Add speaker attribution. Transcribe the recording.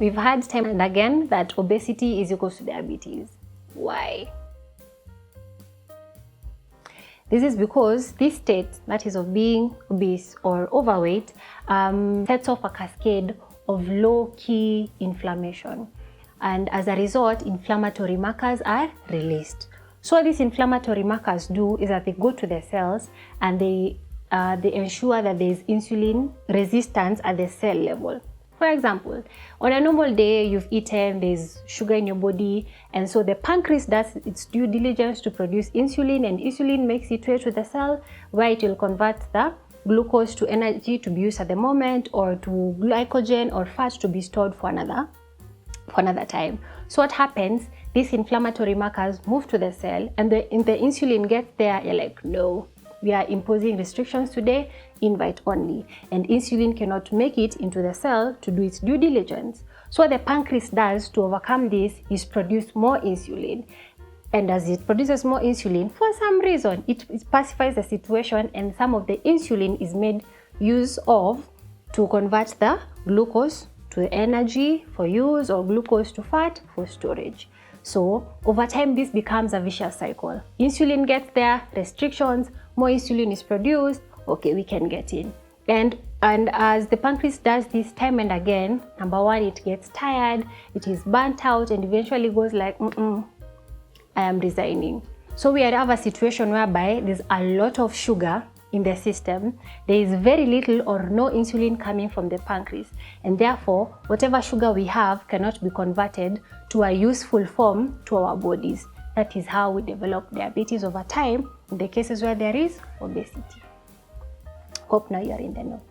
Speaker 1: We've heard time and again that obesity is equal to diabetes. Why? This is because this state, that is of being obese or overweight, sets off a cascade of low-key inflammation. And as a result, inflammatory markers are released. So what these inflammatory markers do is that they go to the cells and they ensure that there is insulin resistance at the cell level. For example, on a normal day, you've eaten, there's sugar in your body, and so the pancreas does its due diligence to produce insulin, and insulin makes its way to the cell where it will convert the glucose to energy to be used at the moment, or to glycogen or fat to be stored for another time. So what happens, these inflammatory markers move to the cell, and the insulin gets there, you're like, no, we are imposing restrictions today, invite only. And insulin cannot make it into the cell to do its due diligence. So what the pancreas does to overcome this is produce more insulin. And as it produces more insulin, for some reason, it pacifies the situation, and some of the insulin is made use of to convert the glucose to energy for use, or glucose to fat for storage. So over time, this becomes a vicious cycle. Insulin gets there, restrictions, more insulin is produced, okay, we can get in. And as the pancreas does this time and again, number one, it gets tired, it is burnt out, and eventually goes like, I am resigning. So we have a situation whereby there's a lot of sugar in the system. There is very little or no insulin coming from the pancreas, and therefore whatever sugar we have cannot be converted to a useful form to our bodies. That is how we develop diabetes over time in the cases where there is obesity. Hope now you are in the know.